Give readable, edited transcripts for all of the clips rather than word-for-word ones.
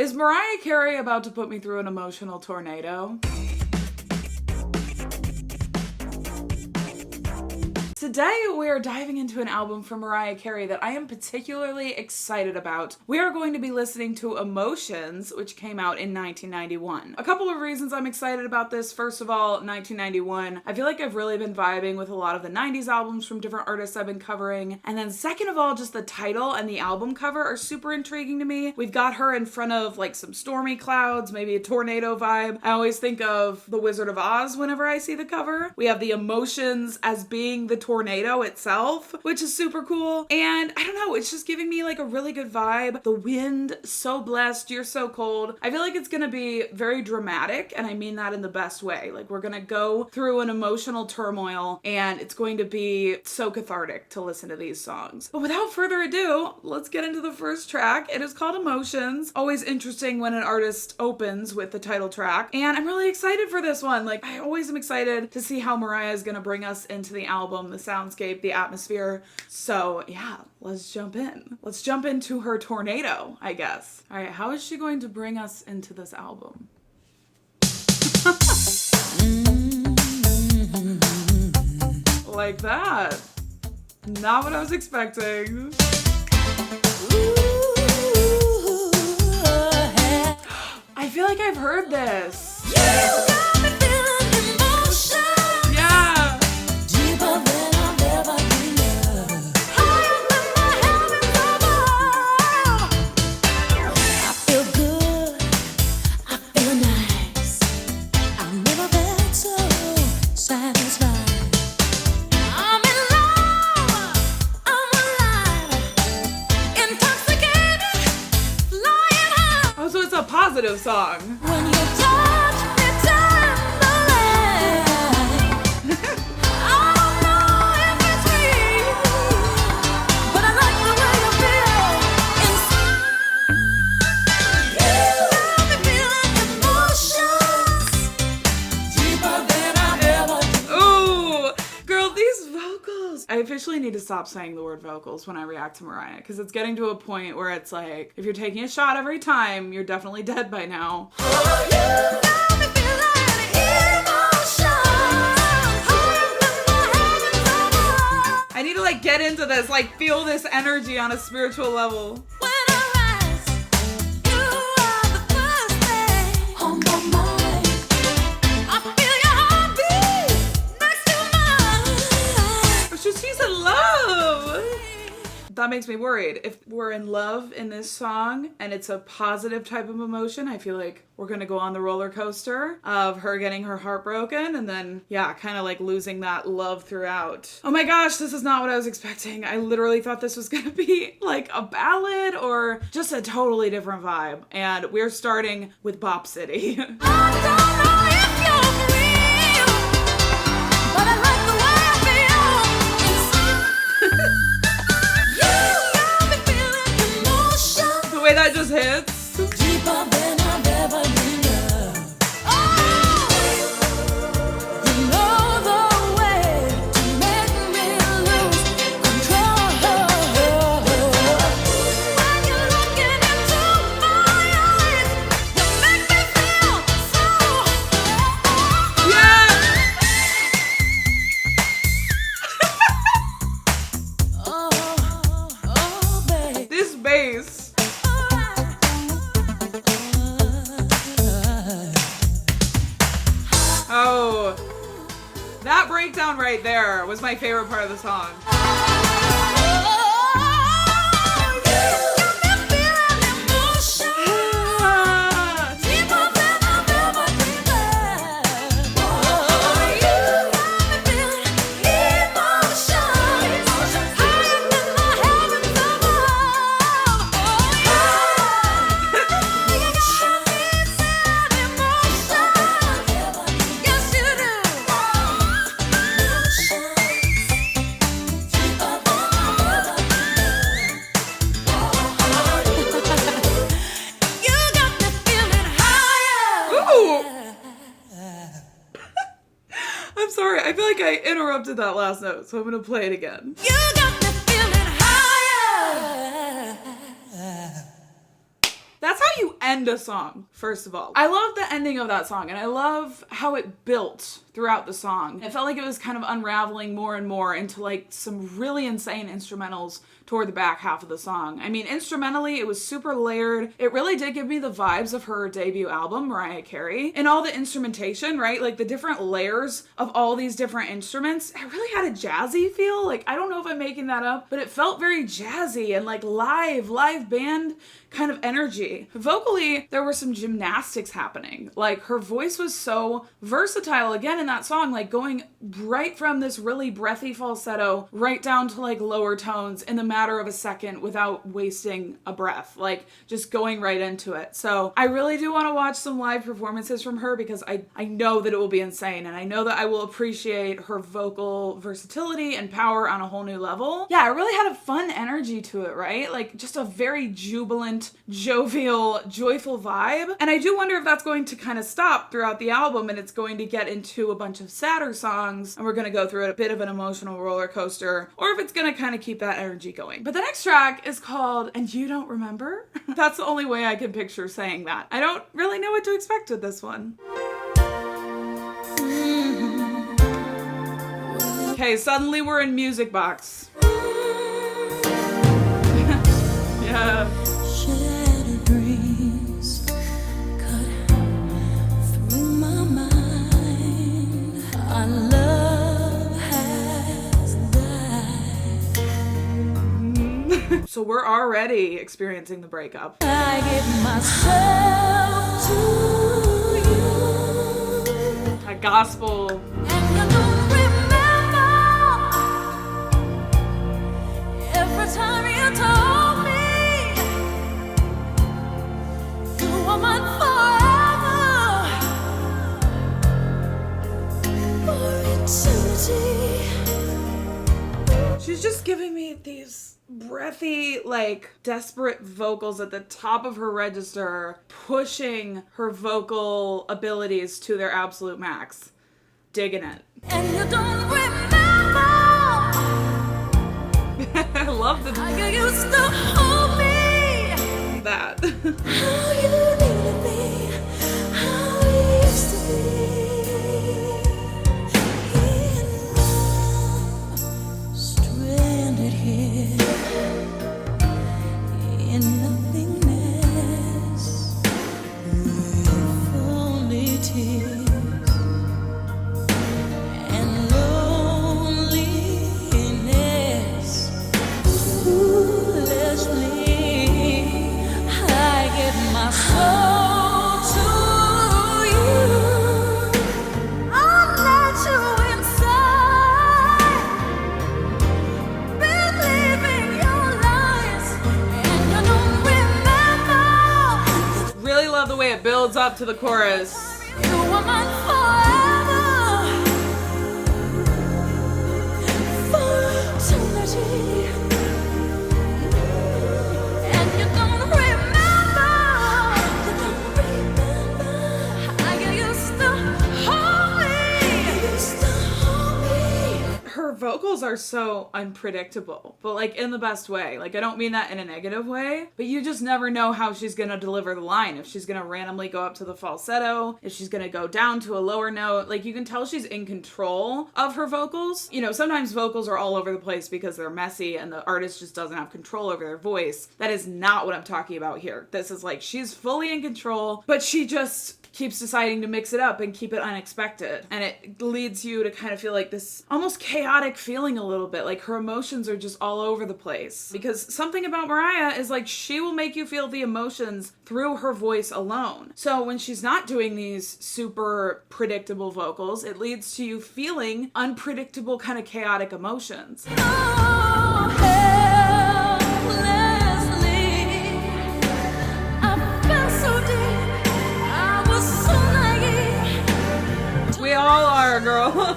Is Mariah Carey about to put me through an emotional tornado? Today, we are diving into an album from Mariah Carey that I am particularly excited about. We are going to be listening to Emotions, which came out in 1991. A couple of reasons I'm excited about this. First of all, 1991. I feel like I've really been vibing with a lot of the 90s albums from different artists I've been covering. And then second of all, just the title and the album cover are super intriguing to me. We've got her in front of like some stormy clouds, maybe a tornado vibe. I always think of The Wizard of Oz whenever I see the cover. We have the emotions as being the tornado itself, which is super cool. And I don't know, it's just giving me like a really good vibe. The wind, so blessed, you're so cold. I feel like it's gonna be very dramatic, and I mean that in the best way. Like, we're gonna go through an emotional turmoil, and it's going to be so cathartic to listen to these songs. But without further ado, let's get into the first track. It is called Emotions. Always interesting when an artist opens with the title track, and I'm really excited for this one. Like, I always am excited to see how Mariah is gonna bring us into the album, the soundscape, the atmosphere. So yeah, let's jump in. Let's jump into her tornado, I guess. All right, how is she going to bring us into this album? Like that. Not what I was expecting. I feel like I've heard this. Yeah. Positive song. When you touch me tenderly, I don't know if it's real, but I like the way you feel inside. You got me feeling emotions deeper than I've ever. Ooh, girl, these vocals. I officially need to stop saying the word vocals when I react to Mariah, because it's getting to a point where it's like, if you're taking a shot every time, you're definitely dead by now. Oh, you got me feeling emotions. I need to like get into this, like feel this energy on a spiritual level. That makes me worried. If we're in love in this song and it's a positive type of emotion, I feel like we're gonna go on the roller coaster of her getting her heart broken and then, yeah, kind of like losing that love throughout. Oh my gosh, this is not what I was expecting. I literally thought this was gonna be like a ballad or just a totally different vibe. And we're starting with Bop City. I don't know if you're real, but I like the way I feel inside. That just hits. Deeper than I've ever been loved. Oh, you know the way to make me lose control. When you're looking into my eyes, you make me feel so. Yeah. Oh, babe. This bass. Oh, that breakdown right there was my favorite part of the song. I feel like I interrupted that last note, so I'm gonna play it again. You got me feeling higher. That's how you end a song, first of all. I love the ending of that song, and I love how it built throughout the song. It felt like it was kind of unraveling more and more into like some really insane instrumentals toward the back half of the song. I mean, instrumentally, it was super layered. It really did give me the vibes of her debut album, Mariah Carey. And all the instrumentation, right? Like the different layers of all these different instruments, it really had a jazzy feel. Like, I don't know if I'm making that up, but it felt very jazzy and like live band kind of energy. Vocally, there were some gymnastics happening. Like, her voice was so versatile again in that song, like going right from this really breathy falsetto right down to like lower tones in the matter of a second without wasting a breath, like just going right into it. So I really do want to watch some live performances from her because I know that it will be insane, and I know that I will appreciate her vocal versatility and power on a whole new level. Yeah, it really had a fun energy to it, right? Like just a very jubilant, jovial, joyful vibe. And I do wonder if that's going to kind of stop throughout the album and it's going to get into a bunch of sadder songs and we're going to go through a bit of an emotional roller coaster, or if it's going to kind of keep that energy going. But the next track is called And You Don't Remember? That's the only way I can picture saying that. I don't really know what to expect with this one. Okay, suddenly we're in Music Box. Yeah. Shattered dreams cut through my mind. Our love has died. So we're already experiencing the breakup. I give myself to you. A gospel. And you don't remember every time you told me you were mine forever, for eternity. She's just giving me these breathy, like, desperate vocals at the top of her register, pushing her vocal abilities to their absolute max. Digging it. And you don't remember I love the how you used to hold me, that. how you needed me, how we used to be in love, stranded here in nothingness, with only tears and loneliness. Foolishly, I give my soul to you. I'll let you inside, believing your lies, and you don't remember. Really love the way it builds up to the chorus. You were mine forever, for eternity. And you don't remember how you used to hold me. Her vocals are so unpredictable, but like in the best way. Like, I don't mean that in a negative way, but you just never know how she's gonna deliver the line. If she's gonna randomly go up to the falsetto, if she's gonna go down to a lower note. Like, you can tell she's in control of her vocals. You know, sometimes vocals are all over the place because they're messy and the artist just doesn't have control over their voice. That is not what I'm talking about here. This is like, she's fully in control, but she just keeps deciding to mix it up and keep it unexpected. And it leads you to kind of feel like this almost chaotic feeling a little bit. Like, her emotions are just all over the place. Because something about Mariah is like, she will make you feel the emotions through her voice alone. So when she's not doing these super predictable vocals, it leads to you feeling unpredictable kind of chaotic emotions. Oh, helplessly, I felt so deep, I was so naive. We all are, girl.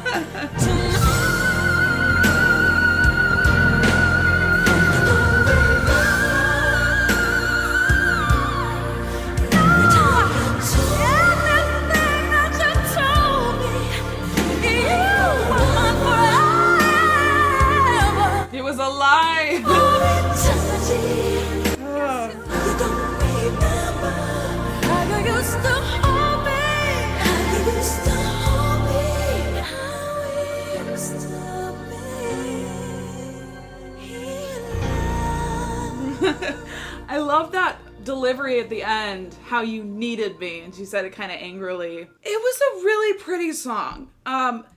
It was a lie. For eternity. You don't remember. love that delivery at the end, how you needed me, and she said it kind of angrily. It was a really pretty song.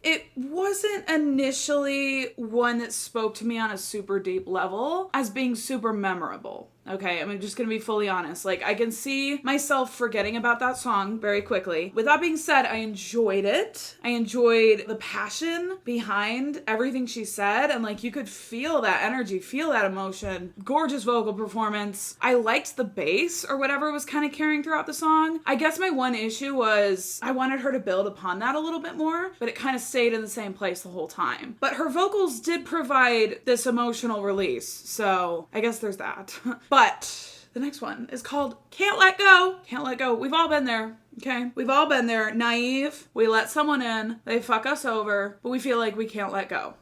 It wasn't initially one that spoke to me on a super deep level as being super memorable. Okay, I'm just gonna be fully honest. Like, I can see myself forgetting about that song very quickly. With that being said, I enjoyed it. I enjoyed the passion behind everything she said, and like, you could feel that energy, feel that emotion. Gorgeous vocal performance. I liked the bass or whatever was kind of carrying throughout the song. I guess my one issue was I wanted her to build upon that a little bit more, but it kind of stayed in the same place the whole time. But her vocals did provide this emotional release, so I guess there's that. But the next one is called Can't Let Go. Can't Let Go. We've all been there, okay? We've all been there. Naive. We let someone in. They fuck us over, but we feel like we can't let go.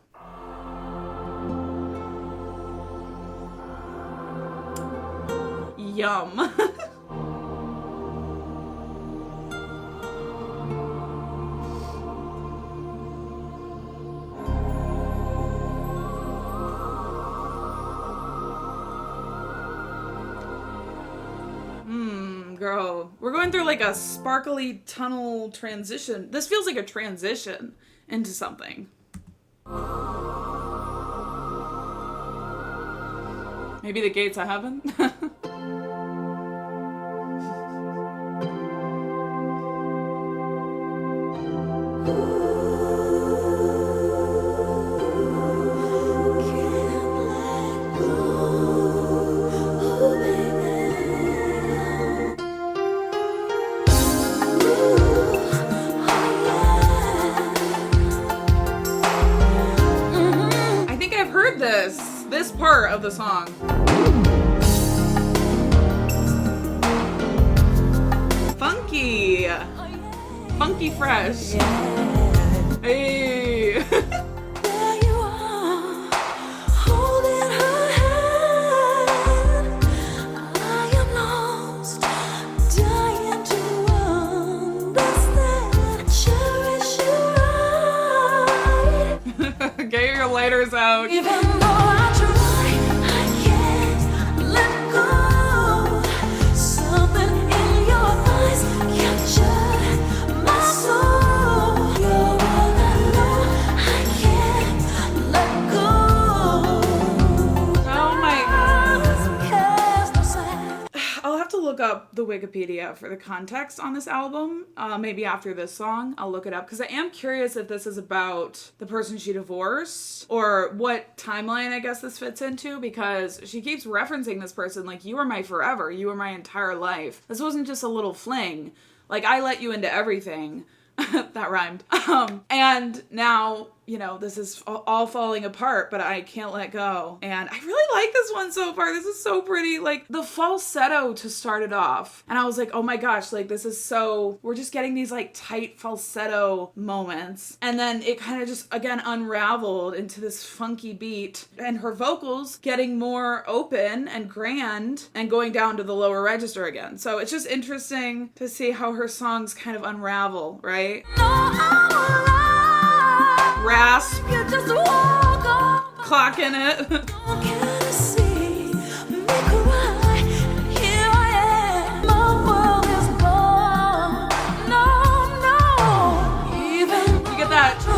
Yum. Girl, we're going through like a sparkly tunnel transition. This feels like a transition into something. Maybe the gates of heaven? This part of the song. Funky. Funky fresh. Hey. There you are, holding her hand. I am lost, dying to understand. Cherish you right. Get your lighters out. Even though I try, I can't let go. Something in your eyes captured my soul. You're all I know, I can't let go. Oh my. Cast aside. I'll have to look up the Wikipedia for the context on this album. Maybe after this song, I'll look it up because I am curious if this is about the person she divorced or what timeline I guess this fits into, because she keeps referencing this person like, you were my forever, you were my entire life. This wasn't just a little fling. Like, I let you into everything. That rhymed. And now, you know, this is all falling apart, but I can't let go. And I really like this one so far. This is so pretty. Like, the falsetto to start it off. And I was like, oh my gosh, like, this is so, we're just getting these like tight falsetto moments. And then it kind of just, again, unraveled into this funky beat. And her vocals getting more open and grand and going down to the lower register again. So it's just interesting to see how her songs kind of unravel, right? Rasp, You just walk on. clocking it. Can I see me cry? Here I am. My world is gone. No, no. Even You get that? I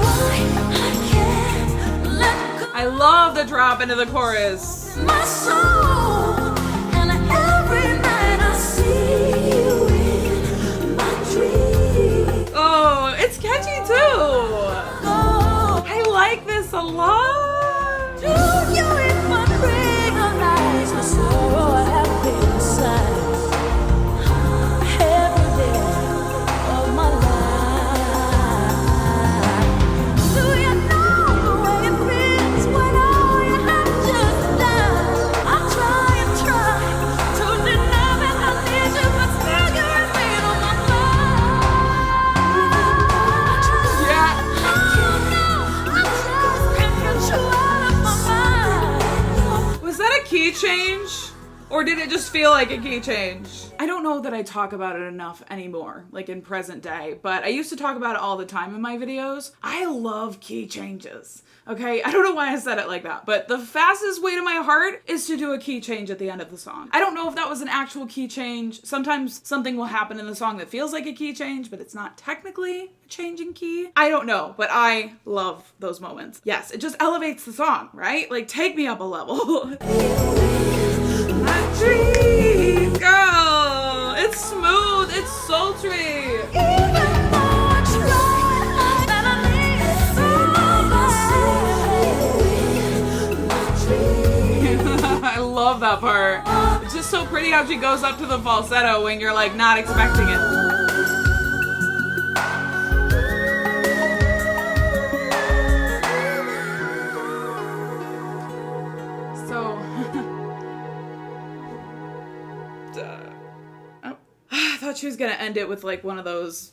can't let go. I love the drop into the chorus. My soul, and every night I see you in my dreams. Oh, it's catchy too. Go. I like this a lot. Do you even recognize the sorrow I have been inside? Every day of my life. Do you know the way it feels when all you have just done? I try and try to deny that I need you, but still you remain on my mind. Yeah. I can't get you out of my mind. Was that a key change? Or did it just feel like a key change? I don't know that I talk about it enough anymore, like in present day, but I used to talk about it all the time in my videos. I love key changes. Okay, I don't know why I said it like that, but the fastest way to my heart is to do a key change at the end of the song. I don't know if that was an actual key change. Sometimes something will happen in the song that feels like a key change, but it's not technically a change in key. I don't know, but I love those moments. Yes, it just elevates the song, right? Like, take me up a level. My dream, girl. It's smooth, it's sultry. I love that part. It's just so pretty how she goes up to the falsetto when you're like not expecting it. So, I thought she was gonna end it with like one of those.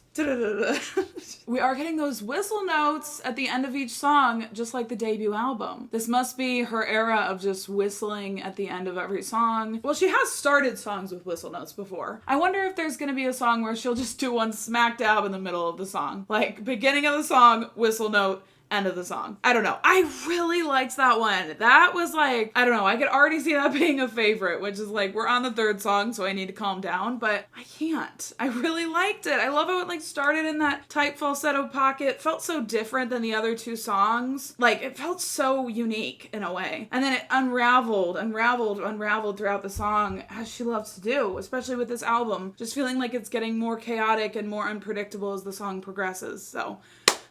We are getting those whistle notes at the end of each song, just like the debut album. This must be her era of just whistling at the end of every song. Well, she has started songs with whistle notes before. I wonder if there's gonna be a song where she'll just do one smack dab in the middle of the song. Like, beginning of the song, whistle note, end of the song. I don't know. I really liked that one. That was like, I don't know, I could already see that being a favorite, which is like, we're on the third song, so I need to calm down, but I can't. I really liked it. I love how it like started in that tight falsetto pocket. Felt so different than the other two songs. Like, it felt so unique in a way. And then it unraveled throughout the song, as she loves to do, especially with this album. Just feeling like it's getting more chaotic and more unpredictable as the song progresses. So,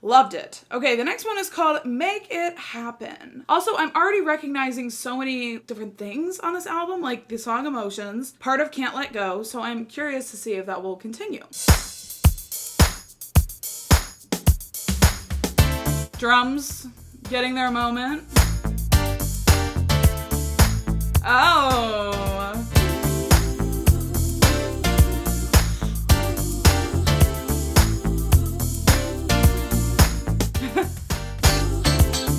loved it. Okay, the next one is called Make It Happen. Also, I'm already recognizing so many different things on this album, like the song Emotions, part of Can't Let Go, so I'm curious to see if that will continue. Drums getting their moment. Oh.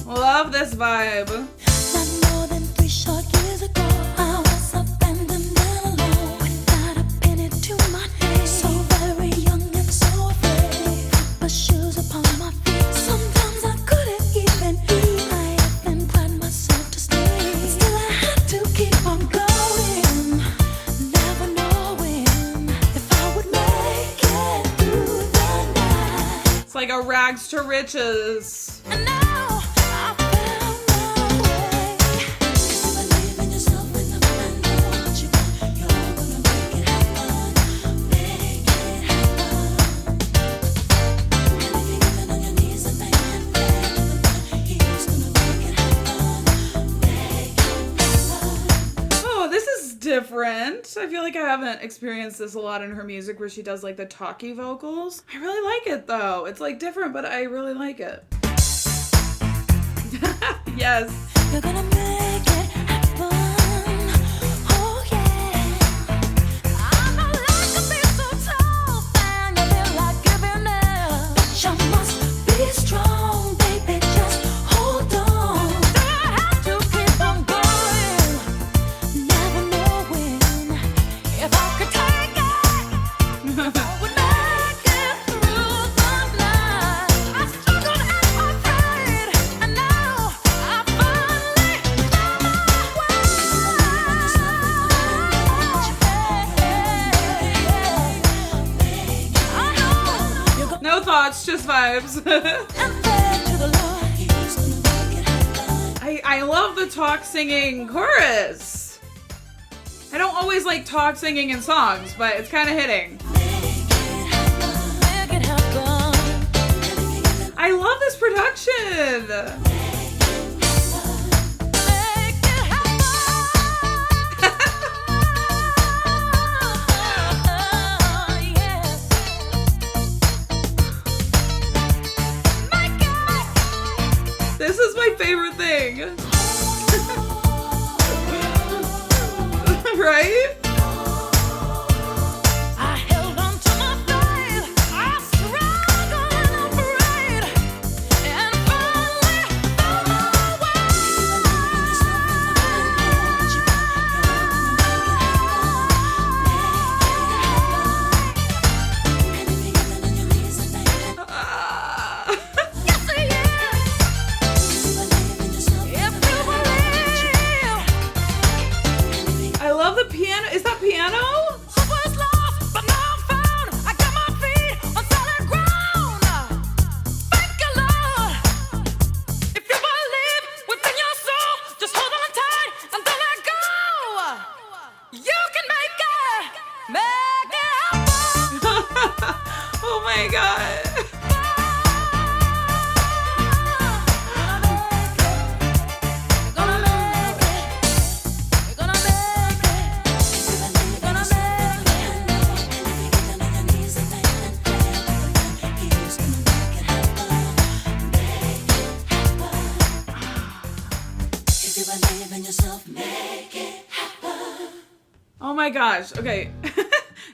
Love this vibe. Not more than 3 short years ago, I was abandoned and alone, without a penny to my name. So very young and so afraid, proper shoes upon my feet. Sometimes I couldn't even eat. I even cried myself to sleep, but still I had to keep on going, never knowing if I would make it through the night. It's like a rags to riches. And now I found my way. Just believe in yourself and know what you want. You're gonna make it happen. Make it happen. And if you're giving on your knees and begging, he's gonna make it happen. Make it happen. Oh, this is different. I feel like I haven't experienced this a lot in her music where she does like the talky vocals. I really like it though. It's like different, but I really like it. Yes. You're gonna make it happen. Oh yeah. I know life can be so tough and you feel like giving up, but you must be strong, baby. Just hold on. You have to keep on going, never knowing if I could take it. I would make it through the night. I struggled and I prayed, and now I finally found my way. I know you're gonna No thoughts, just vibes. and pray to the Lord. He's gonna make it happen. I love the talk singing chorus. I don't always like talk singing in songs, but it's kind of hitting. Make it happen. I love this production. Make it happen. Yes. Make it. This is my favorite thing. Right? I held on to my faith. I struggled and I prayed, and finally found my way. my god. Oh my gosh. Okay.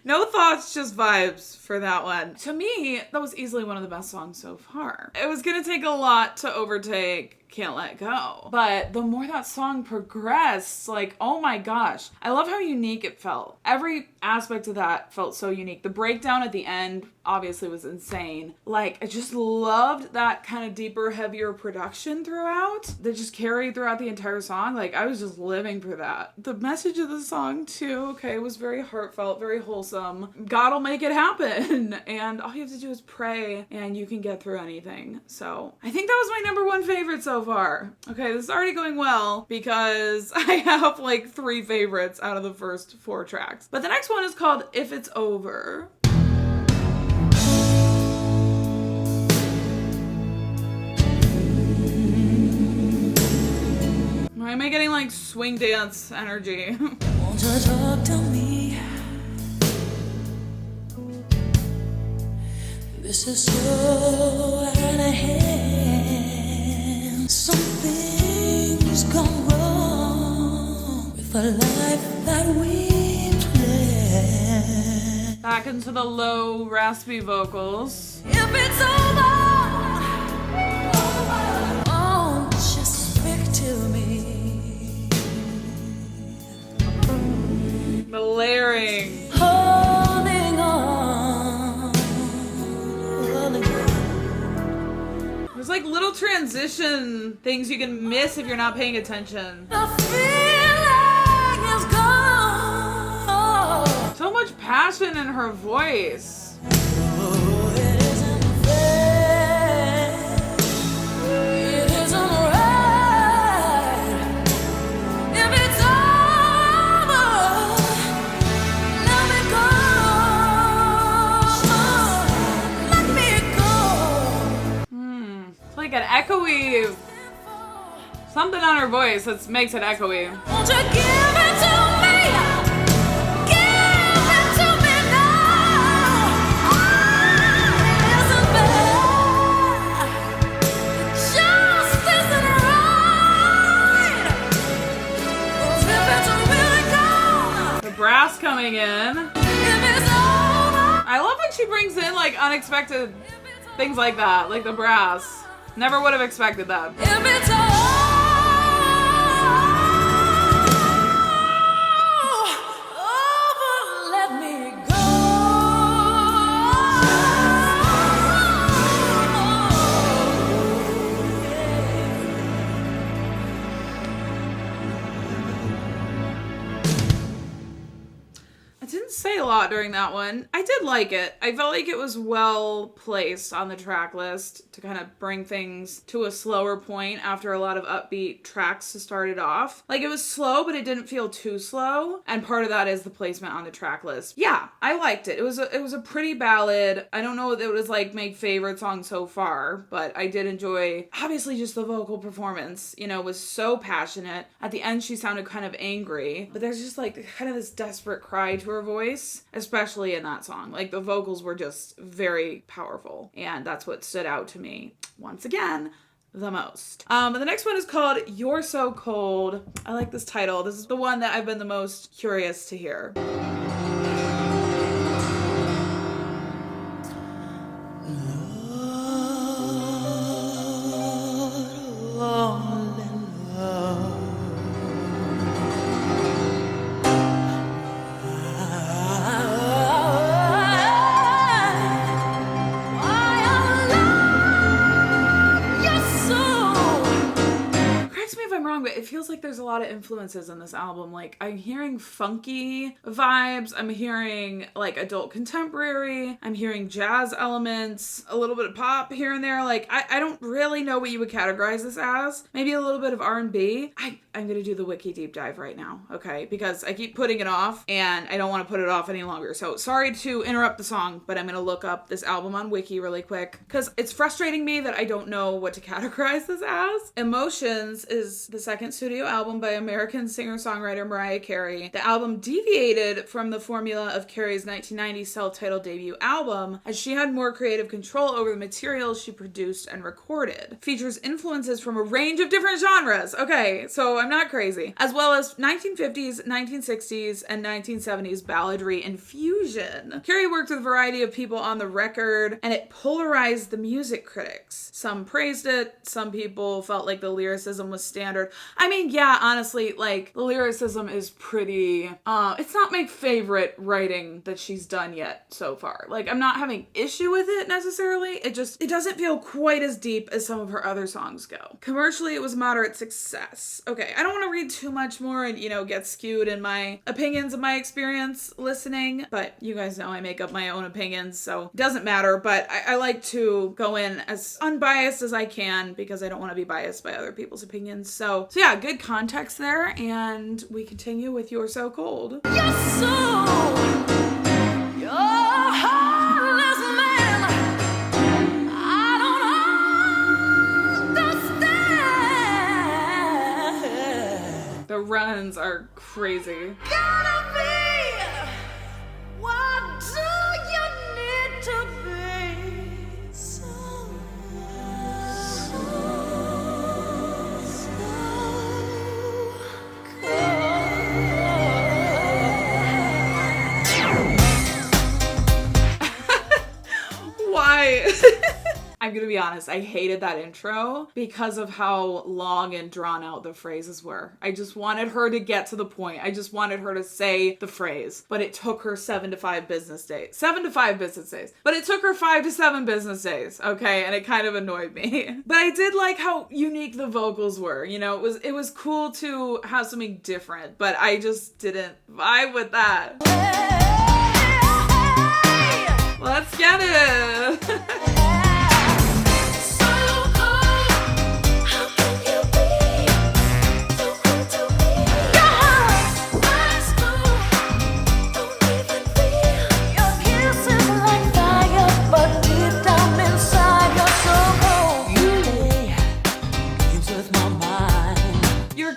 No thoughts, just vibes for that one. To me, that was easily one of the best songs so far. It was gonna take a lot to overtake Can't Let Go. But the more that song progressed, like, oh my gosh. I love how unique it felt. Every aspect of that felt so unique. The breakdown at the end obviously was insane. Like, I just loved that kind of deeper, heavier production throughout that just carried throughout the entire song. Like, I was just living for that. The message of the song too, okay, was very heartfelt, very wholesome. God will make it happen. And all you have to do is pray and you can get through anything. So I think that was my number one favorite so far. Okay, this is already going well because I have like 3 favorites out of the first 4 tracks. But the next one is called If It's Over. Why am I getting like swing dance energy? Won't you talk to me? This is so out of hand. Something's gone wrong with the life that we planned. Back into the low, raspy vocals. If it's over, oh, just speak to me. The layering. Holding on. There's like little transition things you can miss if you're not paying attention. The feeling is gone. So much passion in her voice. Oh, it isn't fair. It isn't right. If it's over, let me go. Let me go. It's like an echoey, something on her voice that makes it echoey. Won't you give it to me? Give it to me now. Oh, it isn't fair. It just isn't right. 'Cause if it's really gone, The brass coming in. if it's over, I love when she brings in like unexpected things like that, like the brass. Never would have expected that. if it's over, let me go. I didn't say a lot during that one. I did like it. I felt like it was well placed on the track list to kind of bring things to a slower point after a lot of upbeat tracks to start it off. Like, it was slow, but it didn't feel too slow. And part of that is the placement on the track list. Yeah, I liked it. It was a pretty ballad. I don't know if it was like my favorite song so far, but I did enjoy, obviously, just the vocal performance, you know, was so passionate. At the end, she sounded kind of angry, but there's just like kind of this desperate cry to her voice, especially in that song. Like, the vocals were just very powerful, and that's what stood out to me once again the most. The next one is called You're So Cold. I like this title. This is the one that I've been the most curious to hear. But it feels like there's a lot of influences in this album. Like, I'm hearing funky vibes, I'm hearing like adult contemporary, I'm hearing jazz elements, a little bit of pop here and there. Like, I don't really know what you would categorize this as. Maybe a little bit of R&B. I I'm gonna do the wiki deep dive right now, okay? Because I keep putting it off and I don't want to put it off any longer. So sorry to interrupt the song, but I'm gonna look up this album on wiki really quick because it's frustrating me that I don't know what to categorize this as. Emotions is the second studio album by American singer-songwriter Mariah Carey. The album deviated from the formula of Carey's 1990 self-titled debut album as she had more creative control over the materials she produced and recorded. Features influences from a range of different genres. Okay, so I'm not crazy. As well as 1950s, 1960s, and 1970s balladry infusion. Carey worked with a variety of people on the record, and it polarized the music critics. Some praised it, some people felt like the lyricism was standard. I mean, yeah, honestly, like, the lyricism is pretty, it's not my favorite writing that she's done yet so far. Like, I'm not having issue with it necessarily, it doesn't feel quite as deep as some of her other songs go. Commercially, it was moderate success. Okay, I don't want to read too much more and, get skewed in my opinions of my experience listening, but you guys know I make up my own opinions, so it doesn't matter, but I like to go in as unbiased as I can because I don't want to be biased by other people's opinions. So yeah, good context there, and we continue with You're So Cold. You're so, you're heartless man. I don't understand. The runs are crazy. Gotta be. What do you need to be? So Why? I'm gonna be honest, I hated that intro because of how long and drawn out the phrases were. I just wanted her to get to the point. I just wanted her to say the phrase, but it took her 7 to 5 business days. 7 to 5 business days. But it took her 5 to 7 business days, okay? And it kind of annoyed me. But I did like how unique the vocals were. It was cool to have something different, but I just didn't vibe with that. Let's get it!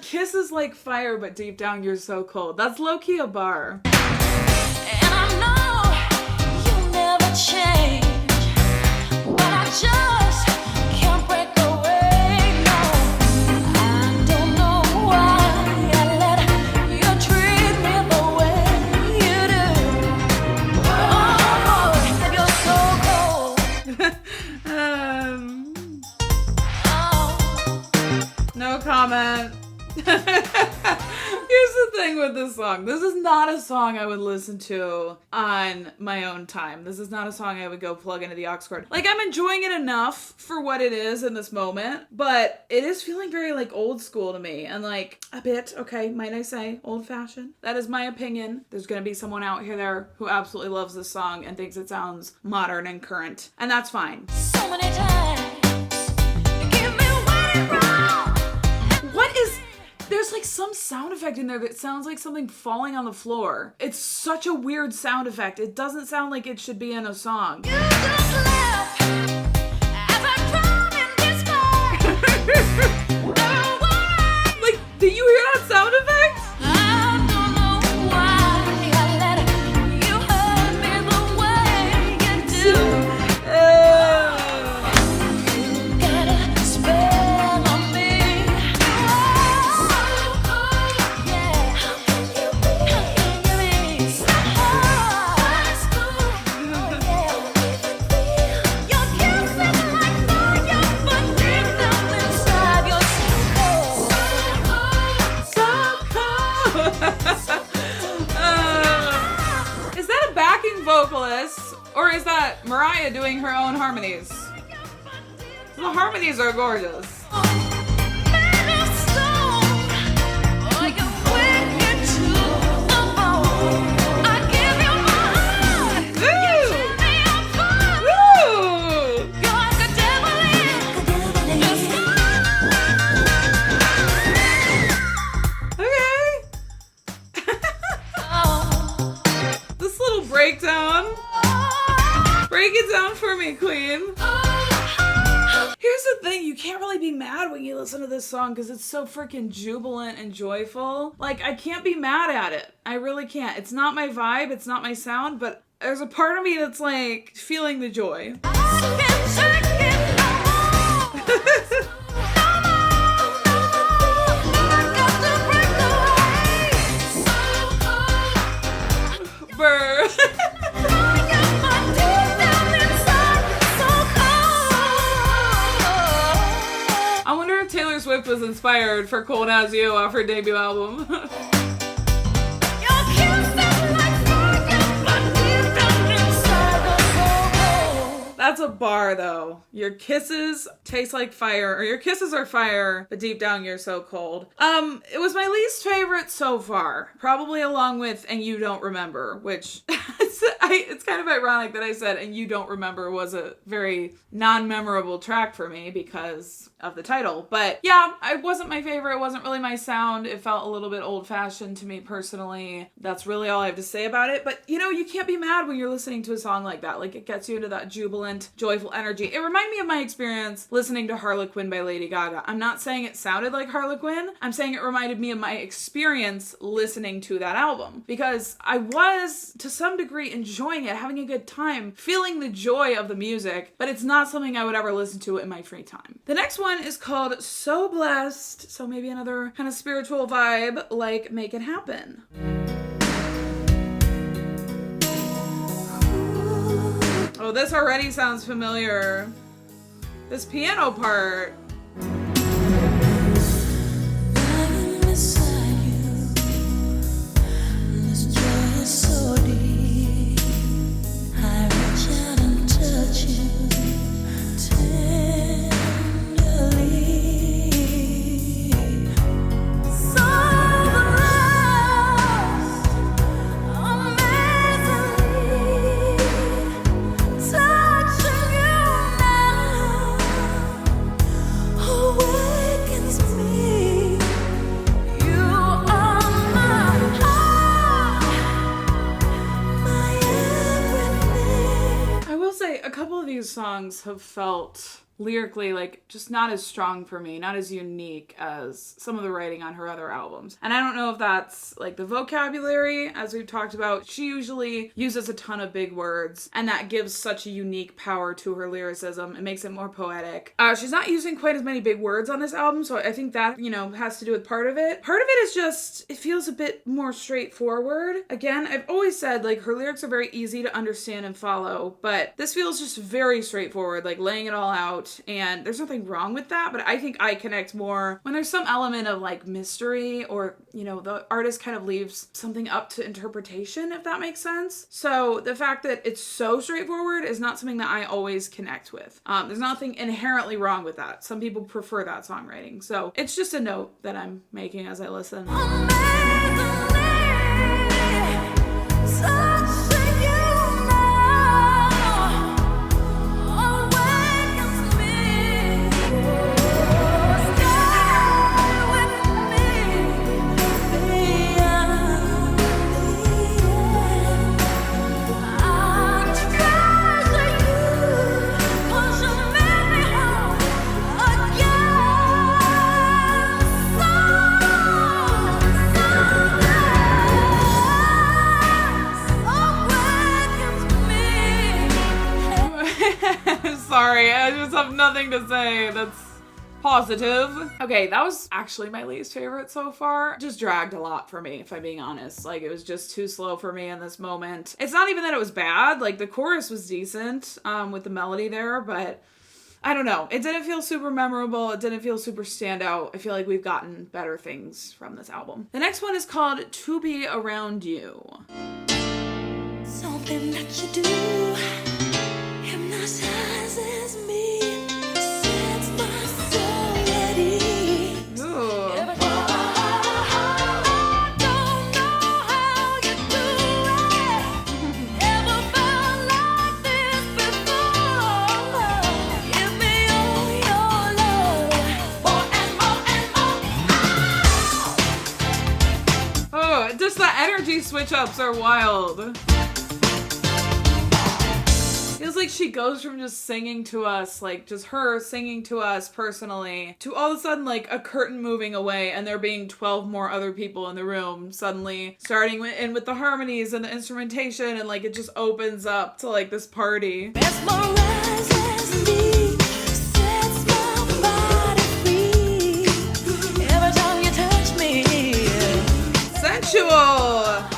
Kiss is like fire, but deep down you're so cold. That's low-key a bar. And I know you never change, but I just can't break away, no. I don't know why I let you treat me the way you do. Oh, No comment. Here's the thing with this song. This is not a song I would listen to on my own time. This is not a song I would go plug into the aux cord. Like, I'm enjoying it enough for what it is in this moment, but it is feeling very, like, old school to me. And, like, a bit, okay, might I say, old-fashioned. That is my opinion. There's gonna be someone out here there who absolutely loves this song and thinks it sounds modern and current. And that's fine. so many times you give me waiting wrong. What is... There's like some sound effect in there that sounds like something falling on the floor. It's such a weird sound effect. It doesn't sound like it should be in a song. You just left as I drown in despair. Like, did you hear that sound effect? I don't know why I let you hurt me the way you do. You got a spell on me. So cold, yeah. How can you be so hard? Your kiss is like fire, but deep down inside you're so cold. Is that a backing vocalist? Or is that Mariah doing her own harmonies? The harmonies are gorgeous. Break it down for me, queen. Here's the thing, you can't really be mad when you listen to this song because it's so freaking jubilant and joyful. Like, I can't be mad at it. I really can't. It's not my vibe, it's not my sound, but there's a part of me that's like feeling the joy. Burr. I wonder if Taylor Swift was inspired for Cold As You off her debut album. That's a bar though. Your kisses taste like fire, or your kisses are fire, but deep down you're so cold. It was my least favorite so far. Probably along with And You Don't Remember, which it's kind of ironic that I said And You Don't Remember was a very non-memorable track for me because of the title. But yeah, it wasn't my favorite. It wasn't really my sound. It felt a little bit old-fashioned to me personally. That's really all I have to say about it. But you know, you can't be mad when you're listening to a song like that. Like, it gets you into that jubilant, joyful energy. It reminded me of my experience listening to Harlequin by Lady Gaga. I'm not saying it sounded like Harlequin. I'm saying it reminded me of my experience listening to that album. Because I was, to some degree, enjoying it, having a good time, feeling the joy of the music, but it's not something I would ever listen to in my free time. The next one is called So Blessed, so maybe another kind of spiritual vibe like Make It Happen. Oh, this already sounds familiar. This piano part. Songs have felt lyrically like just not as strong for me, not as unique as some of the writing on her other albums. And I don't know if that's like the vocabulary, as we've talked about. She usually uses a ton of big words, and that gives such a unique power to her lyricism. It makes it more poetic. She's not using quite as many big words on this album, so I think that, you know, has to do with part of it. Part of it is just, it feels a bit more straightforward. Again, I've always said, like, her lyrics are very easy to understand and follow, but this feels just very straightforward, like laying it all out. And there's nothing wrong with that, but I think I connect more when there's some element of like mystery, or, you know, the artist kind of leaves something up to interpretation, if that makes sense. So the fact that it's so straightforward is not something that I always connect with. There's nothing inherently wrong with that. Some people prefer that songwriting. So it's just a note that I'm making as I listen. Sorry, I just have nothing to say that's positive. Okay, that was actually my least favorite so far. Just dragged a lot for me, if I'm being honest. Like, it was just too slow for me in this moment. It's not even that it was bad. Like, the chorus was decent with the melody there, but I don't know. It didn't feel super memorable. It didn't feel super standout. I feel like we've gotten better things from this album. The next one is called To Be Around You. Something that you do hypnotizes me, sets my soul at ease. Ooh. I don't know how you do it. Never felt like this before. Give me all your love, more and more and more. Oh, just the energy switch ups are wild. Feels like she goes from just singing to us, like just her singing to us personally, to all of a sudden like a curtain moving away and there being 12 more other people in the room suddenly starting with the harmonies and the instrumentation, and like it just opens up to like this party. Mesmerizes me, sets my body free. Every time you touch me, Sensual!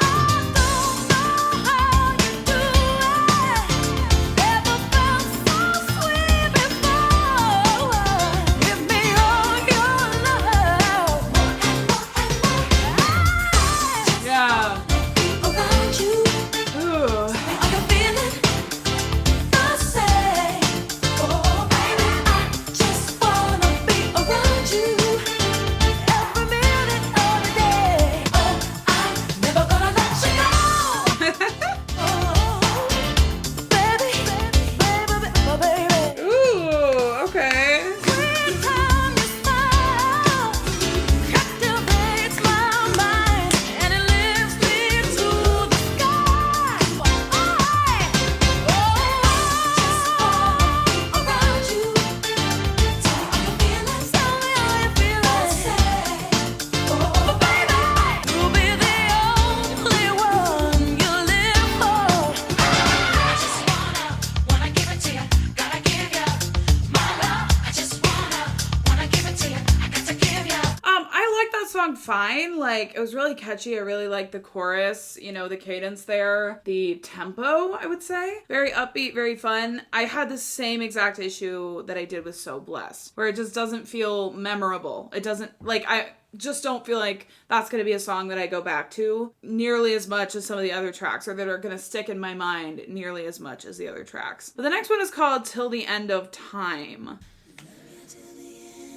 Fine. Like, it was really catchy. I really liked the chorus, you know, the cadence there, the tempo, I would say. Very upbeat, very fun. I had the same exact issue that I did with So Blessed, where it just doesn't feel memorable. It doesn't, like, I just don't feel like that's going to be a song that I go back to nearly as much as some of the other tracks, or that are going to stick in my mind nearly as much as the other tracks. But the next one is called Till the End of Time.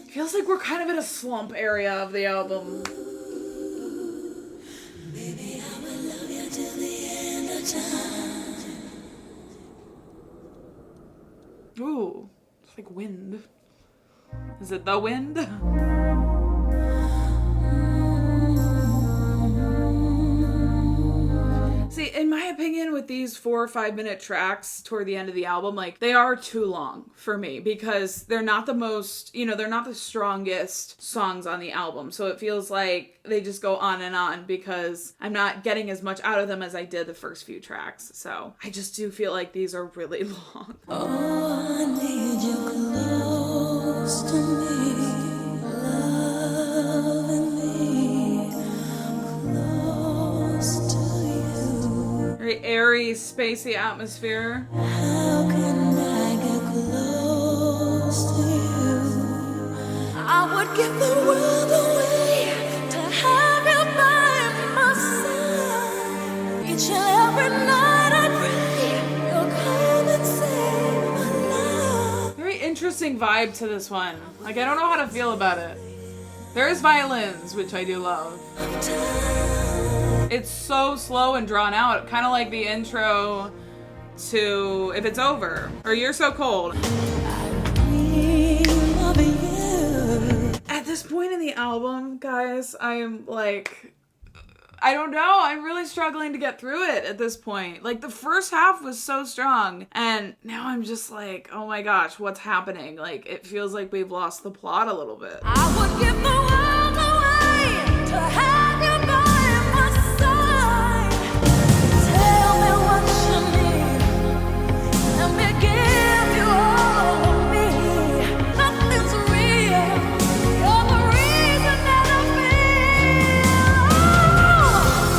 Feels like we're kind of in a slump area of the album. baby, I will love you till the end of time. Ooh, it's like wind. Is it the wind? See, in my opinion, with these 4 or 5 minute tracks toward the end of the album, like, they are too long for me because they're not the most, you know, they're not the strongest songs on the album. So it feels like they just go on because I'm not getting as much out of them as I did the first few tracks. So I just do feel like these are really long. Oh, I need you close to me, loving me, close to you. Very airy, spacey atmosphere. How can I get close to you? I would give the world away to have you by my side. Each and every night I pray you'll come and save my life. Very interesting vibe to this one. Like, I don't know how to feel about it. There is violins, which I do love. It's so slow and drawn out, kind of like the intro to If It's Over, or You're So Cold. At this point in the album, guys, I'm like, I don't know, I'm really struggling to get through it at this point. Like, the first half was so strong, and now I'm just like, oh my gosh, what's happening? Like, it feels like we've lost the plot a little bit. I would give the world away to have you by my side. Tell me what you need. Let me give you all of me. Nothing's real. You're the reason that I feel.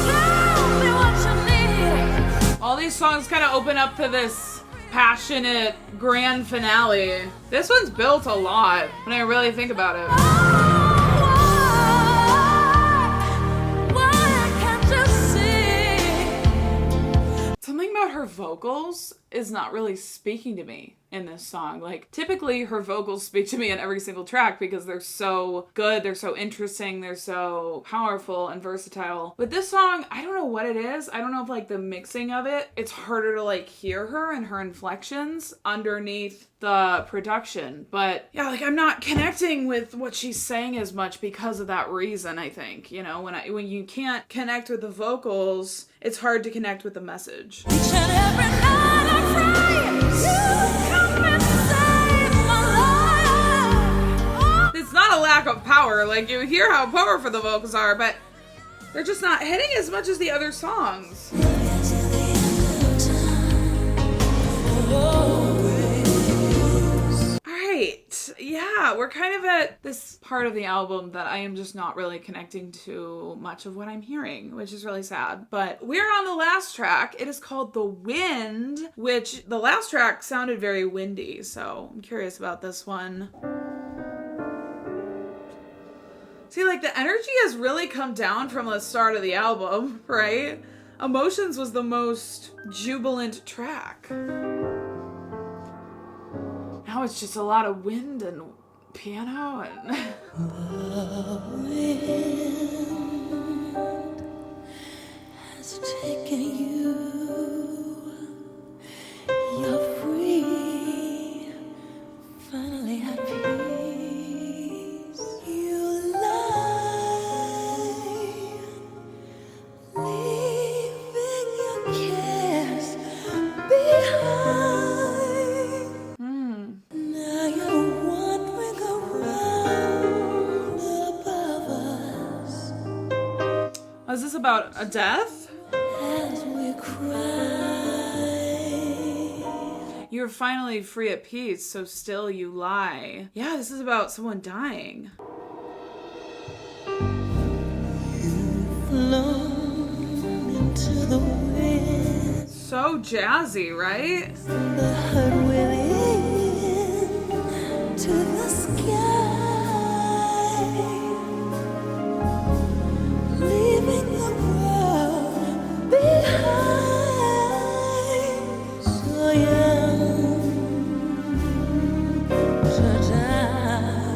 Tell me what you need. All these songs kind of open up to this passionate grand finale. This one's built a lot when I really think about it. Why can't you see? Something about her vocals is not really speaking to me in this song. Like, typically her vocals speak to me in every single track because they're so good, they're so interesting, they're so powerful and versatile. With this song, I don't know what it is. I don't know if, like, the mixing of it, it's harder to, like, hear her and her inflections underneath the production. But yeah, like, I'm not connecting with what she's saying as much because of that reason, I think. You know, when you can't connect with the vocals, it's hard to connect with the message. Each and every night I pray. power. Like, you hear how powerful the vocals are, but they're just not hitting as much as the other songs. Alright, yeah, we're kind of at this part of the album that I am just not really connecting to much of what I'm hearing, which is really sad. But we're on the last track. It is called The Wind, which the last track sounded very windy, so I'm curious about this one. See, like, the energy has really come down from the start of the album, right? Emotions was the most jubilant track. Now it's just a lot of wind and piano and... The wind has taken you. You're free, finally at peace. You lie, leaving your cares behind. Now you're wandering around above us is this about a death? as we cry. You're finally free at peace, so still you lie. Yeah, this is about someone dying. Flown into the wind, So jazzy, right? the hurt within to the sky, leaving the world behind. So young to die,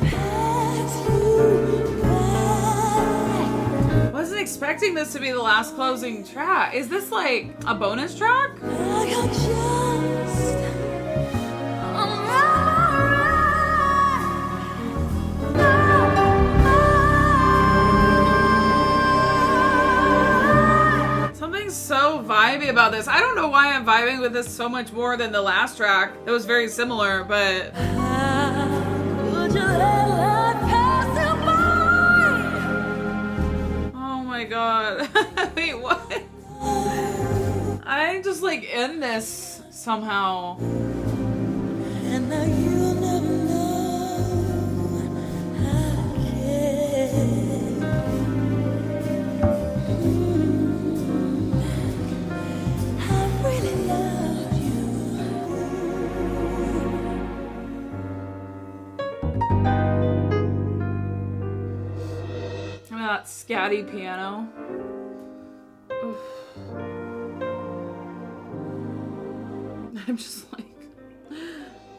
pass you by. Wasn't expecting this to be the last closing track. Is this like a bonus track? Now you're just a memory. Something's so vibey about this. I don't know why I'm vibing with this so much more than the last track. That was very similar, but How could you let life pass you by? oh my god. Wait, what? I just like end this somehow. And now you'll never know how I care. I really love you. I mean, that scatty piano. Oof. I'm just like,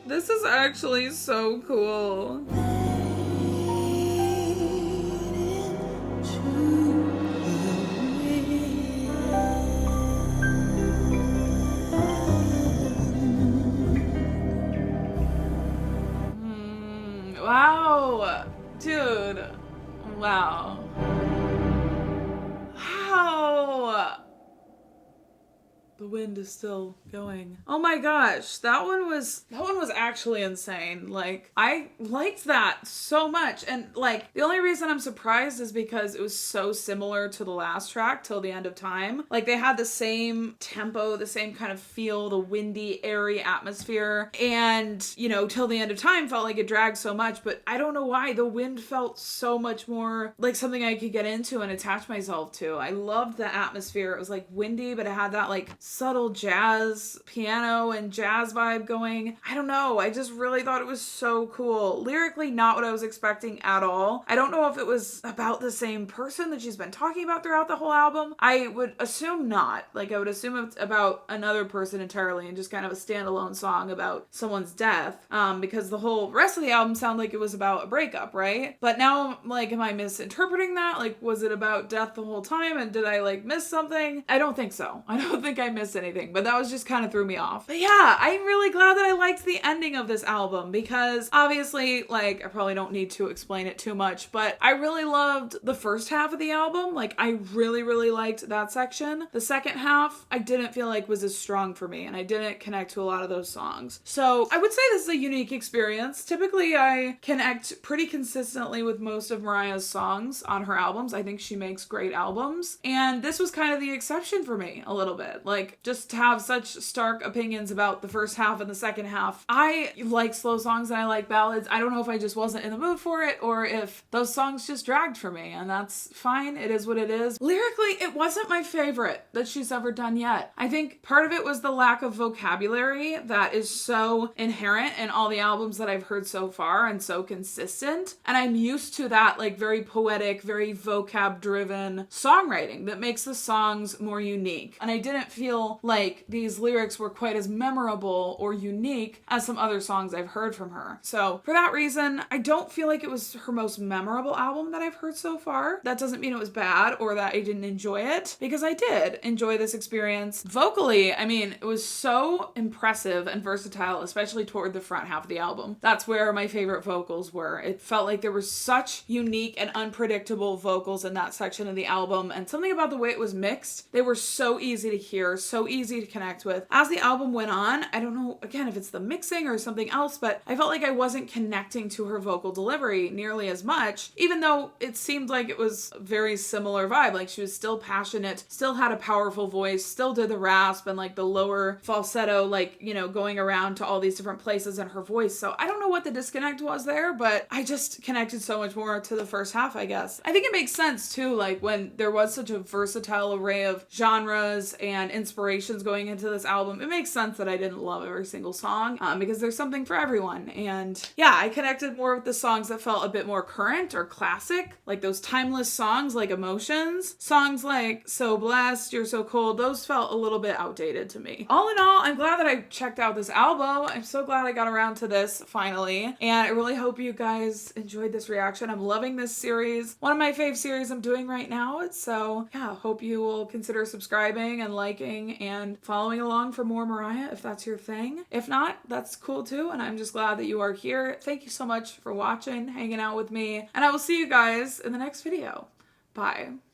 this is actually so cool. Wow, dude. Wow. Wow. The wind is still going. Oh my gosh, that one was actually insane. Like, I liked that so much. And like, the only reason I'm surprised is because it was so similar to the last track, Till the End of Time. Like, they had the same tempo, the same kind of feel, the windy, airy atmosphere. And, you know, Till the End of Time felt like it dragged so much, but I don't know why. The wind felt so much more like something I could get into and attach myself to. I loved the atmosphere. It was like windy, but it had that like subtle jazz, piano and jazz vibe going. I don't know. I just really thought it was so cool. Lyrically, not what I was expecting at all. I don't know if it was about the same person that she's been talking about throughout the whole album. I would assume not. Like, I would assume it's about another person entirely and just kind of a standalone song about someone's death. Because the whole rest of the album sounded like it was about a breakup, right? But now, like, am I misinterpreting that? Like, was it about death the whole time and did I, like, miss something? I don't think so. I don't think I missed anything, but that was just kind of threw me off. But yeah, I'm really glad that I liked the ending of this album because obviously, like, I probably don't need to explain it too much, but I really loved the first half of the album. Like, I really, really liked that section. The second half, I didn't feel like was as strong for me, and I didn't connect to a lot of those songs. So I would say this is a unique experience. Typically, I connect pretty consistently with most of Mariah's songs on her albums. I think she makes great albums, and this was kind of the exception for me a little bit. Like, just to have such stark opinions about the first half and the second half. I like slow songs and I like ballads. I don't know if I just wasn't in the mood for it or if those songs just dragged for me, and that's fine. It is what it is. Lyrically, it wasn't my favorite that she's ever done yet. I think part of it was the lack of vocabulary that is so inherent in all the albums that I've heard so far and so consistent. And I'm used to that, like, very poetic, very vocab driven songwriting that makes the songs more unique. And I didn't feel like these lyrics were quite as memorable or unique as some other songs I've heard from her. So for that reason, I don't feel like it was her most memorable album that I've heard so far. That doesn't mean it was bad or that I didn't enjoy it, because I did enjoy this experience. Vocally, I mean, it was so impressive and versatile, especially toward the front half of the album. That's where my favorite vocals were. It felt like there were such unique and unpredictable vocals in that section of the album, and something about the way it was mixed, they were so easy to hear, so easy to connect with. As the album went on, I don't know, again, if it's the mixing or something else, but I felt like I wasn't connecting to her vocal delivery nearly as much, even though it seemed like it was a very similar vibe. Like, she was still passionate, still had a powerful voice, still did the rasp and like the lower falsetto, like, you know, going around to all these different places in her voice. So I don't know what the disconnect was there, but I just connected so much more to the first half, I guess. I think it makes sense too, like, when there was such a versatile array of genres and inspirations going into this album, it makes sense that I didn't love every single song, because there's something for everyone. And yeah, I connected more with the songs that felt a bit more current or classic, like those timeless songs like Emotions. Songs like So Blessed, You're So Cold, those felt a little bit outdated to me. All in all, I'm glad that I checked out this album. I'm so glad I got around to this finally, and I really hope you guys enjoyed this reaction. I'm loving this series. One of my fave series I'm doing right now. So yeah, hope you will consider subscribing and liking and following along for more Mariah if that's your thing. If not, that's cool too, and I'm just glad that you are here. Thank you so much for watching, hanging out with me, and I will see you guys in the next video. Bye.